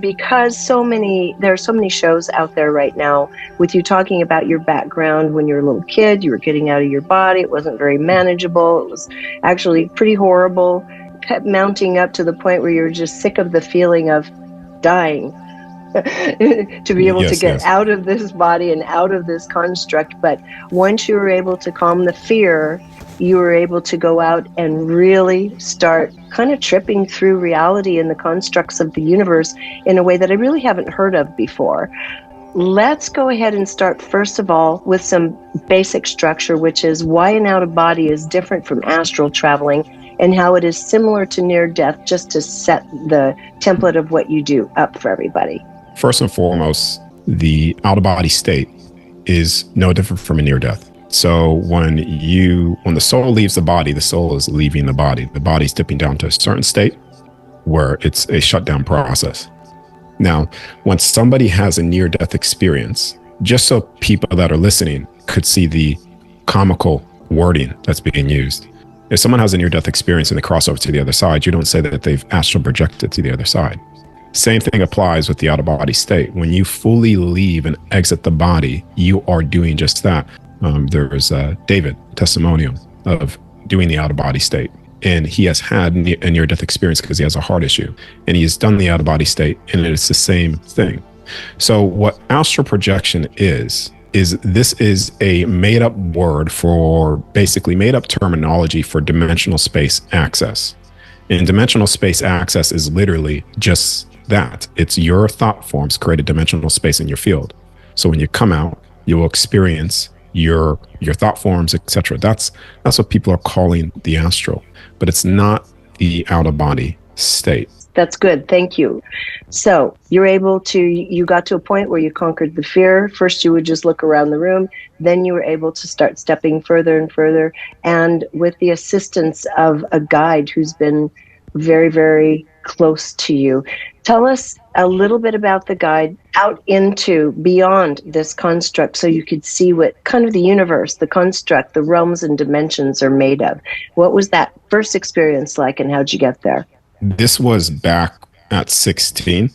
Because there are so many shows out there right now with you talking about your background when you're a little kid, you were getting out of your body, it wasn't very manageable, it was actually pretty horrible, kept mounting up to the point where you're just sick of the feeling of dying. To be able to get out of this body and out of this construct. But once you were able to calm the fear, you were able to go out and really start kind of tripping through reality and the constructs of the universe in a way that I really haven't heard of before. Let's go ahead and start, first of all, with some basic structure, which is why an out-of-body is different from astral traveling and how it is similar to near-death, just to set the template of what you do up for everybody. First and foremost, the out-of-body state is no different from a near-death. So when the soul leaves the body, the soul is leaving the body. The body's dipping down to a certain state where it's a shutdown process. Now, when somebody has a near-death experience, just so people that are listening could see the comical wording that's being used. If someone has a near-death experience and they cross over to the other side, you don't say that they've astral projected to the other side. Same thing applies with the out-of-body state. When you fully leave and exit the body, you are doing just that. There's David testimonial of doing the out-of-body state. And he has had a near-death experience because he has a heart issue. And he has done the out-of-body state, and it's the same thing. So what astral projection is this is a made-up word for, basically made-up terminology for dimensional space access. And dimensional space access is literally just that. It's your thought forms create a dimensional space in your field. So when you come out, you will experience your thought forms, etc. That's what people are calling the astral, but it's not the out-of-body state. That's good. Thank you. So you got to a point where you conquered the fear. First, you would just look around the room. Then you were able to start stepping further and further. And with the assistance of a guide who's been very, very close to you, tell us a little bit about the guide out into beyond this construct so you could see what kind of the universe, the construct, the realms and dimensions are made of. What was that first experience like and how'd you get there? This was back at 16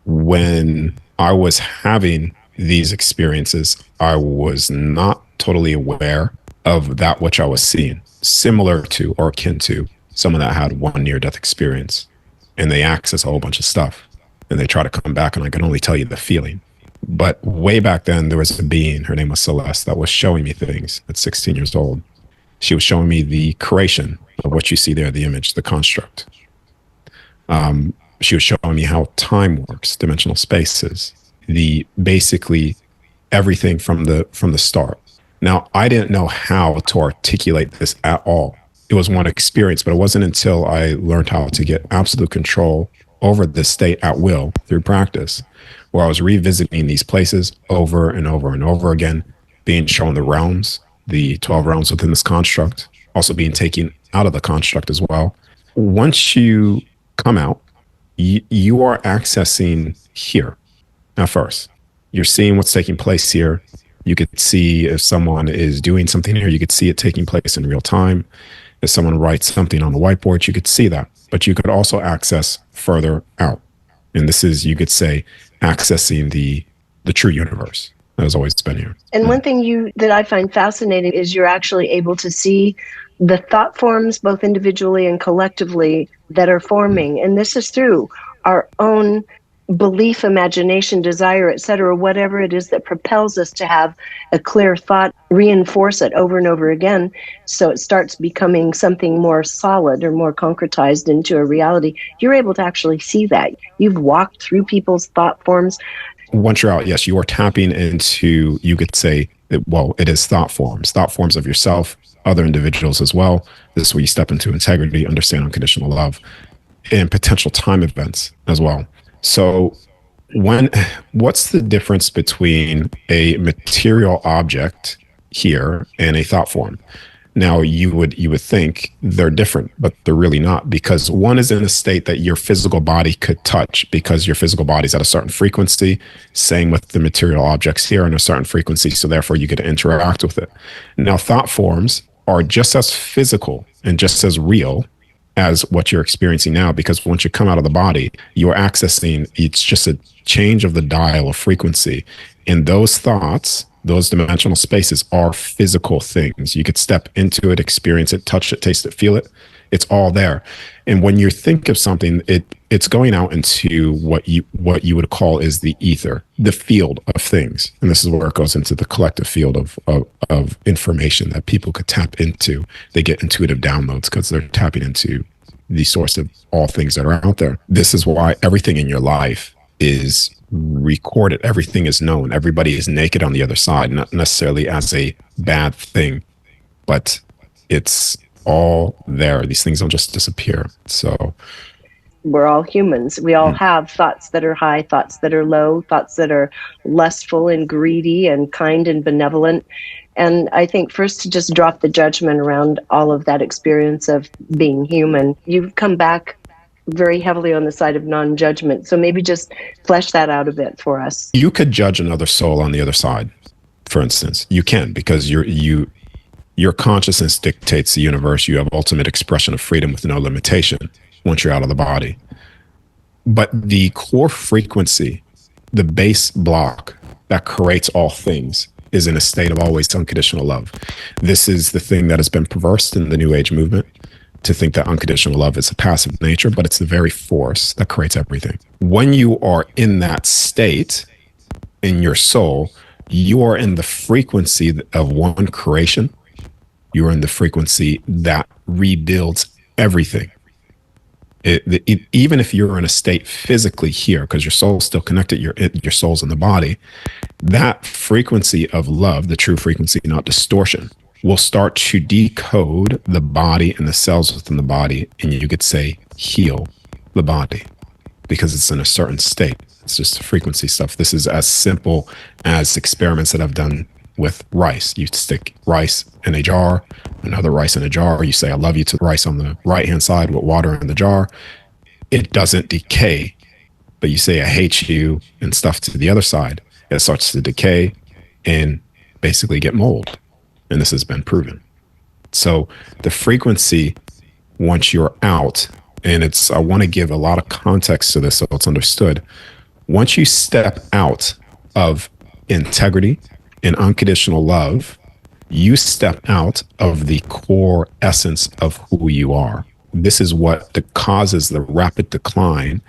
when I was having these experiences. I was not totally aware of that which I was seeing, similar to or akin to someone that had one near-death experience, and they access a whole bunch of stuff and they try to come back, and I can only tell you the feeling. But way back then, there was a being, her name was Celeste, that was showing me things at 16 years old. She was showing me the creation of what you see there, the image, the construct. She was showing me how time works, dimensional spaces, basically everything from the start. Now, I didn't know how to articulate this at all. It was one experience, but it wasn't until I learned how to get absolute control over this state at will through practice, where I was revisiting these places over and over and over again, being shown the realms, the 12 realms within this construct, also being taken out of the construct as well. Once you come out, you are accessing here at first. You're seeing what's taking place here. You could see if someone is doing something here, you could see it taking place in real time. If someone writes something on the whiteboard, you could see that. But you could also access further out. And this is, you could say, accessing the true universe that has always been here. And one thing that I find fascinating is you're actually able to see the thought forms, both individually and collectively, that are forming. And this is through our own belief, imagination, desire, etc., whatever it is that propels us to have a clear thought, reinforce it over and over again, so it starts becoming something more solid or more concretized into a reality. You're able to actually see that. You've walked through people's thought forms. Once you're out, yes, you are tapping into, you could say, it is thought forms of yourself, other individuals as well. This is where you step into integrity, understand unconditional love, and potential time events as well. So what's the difference between a material object here and a thought form? Now, you would think they're different, but they're really not, because one is in a state that your physical body could touch because your physical body is at a certain frequency. Same with the material objects here in a certain frequency, so therefore you could interact with it. Now, thought forms are just as physical and just as real as what you're experiencing now, because once you come out of the body, you're accessing, it's just a change of the dial of frequency. And those thoughts, those dimensional spaces are physical things. You could step into it, experience it, touch it, taste it, feel it. It's all there. And when you think of something, it's going out into what you would call is the ether, the field of things. And this is where it goes into the collective field of information that people could tap into. They get intuitive downloads because they're tapping into the source of all things that are out there. This is why everything in your life is recorded. Everything is known. Everybody is naked on the other side, not necessarily as a bad thing, but it's all there. These things don't just disappear. So we're all humans. We all have thoughts that are high, thoughts that are low, thoughts that are lustful and greedy and kind and benevolent. And I think first to just drop the judgment around all of that experience of being human. You've come back very heavily on the side of non-judgment. So maybe just flesh that out a bit for us. You could judge another soul on the other side, for instance. You can, because your consciousness dictates the universe. You have ultimate expression of freedom with no limitation once you're out of the body. But the core frequency, the base block that creates all things, is in a state of always unconditional love. This is the thing that has been perversed in the New Age movement, to think that unconditional love is a passive nature, but it's the very force that creates everything. When you are in that state in your soul, you are in the frequency of one creation. You are in the frequency that rebuilds everything. Even if you're in a state physically here, because your soul's still connected, your soul's in the body, that frequency of love, the true frequency, not distortion, will start to decode the body and the cells within the body, and you could say heal the body because it's in a certain state. It's just frequency stuff. This is as simple as experiments that I've done with rice. You stick rice in a jar, another rice in a jar. You say, I love you to the rice on the right-hand side with water in the jar. It doesn't decay, but you say, I hate you and stuff to the other side. It starts to decay and basically get mold. And this has been proven. So the frequency, once you're out, and I want to give a lot of context to this so it's understood. Once you step out of integrity and unconditional love, you step out of the core essence of who you are. This is what causes the rapid decline,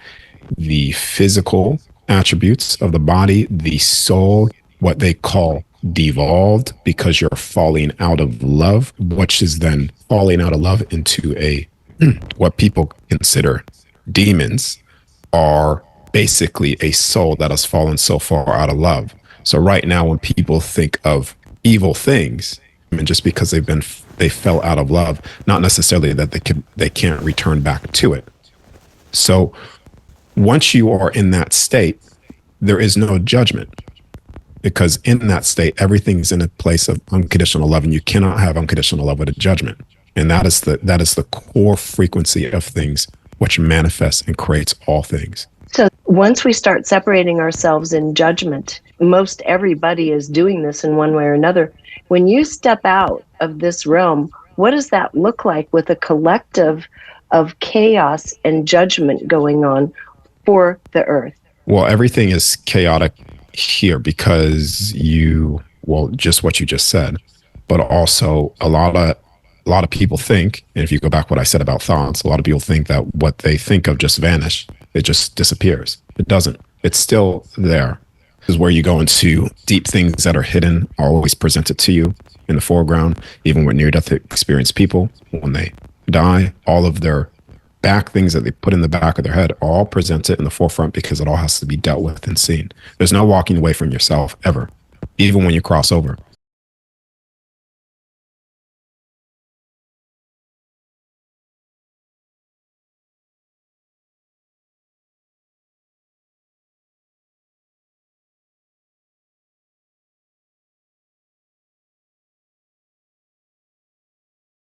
the physical attributes of the body, the soul, what they call devolved, because you're falling out of love, which is then falling out of love into what people consider demons, are basically a soul that has fallen so far out of love. So right now, when people think of evil things, I mean, just because they fell out of love, not necessarily that they can't return back to it. So once you are in that state, there is no judgment, because in that state, everything's in a place of unconditional love, and you cannot have unconditional love with a judgment. And that is the core frequency of things, which manifests and creates all things. So once we start separating ourselves in judgment, most everybody is doing this in one way or another. When you step out of this realm, what does that look like with a collective of chaos and judgment going on for the earth? Well, everything is chaotic here because just what you just said, but also a lot of people think, and if you go back what I said about thoughts, a lot of people think that what they think of just vanish. It just disappears. It doesn't. It's still there. This is where you go into deep things that are hidden, are always presented to you in the foreground. Even with near-death experienced people, when they die, all of their back things that they put in the back of their head are all presented in the forefront, because it all has to be dealt with and seen. There's no walking away from yourself ever, even when you cross over.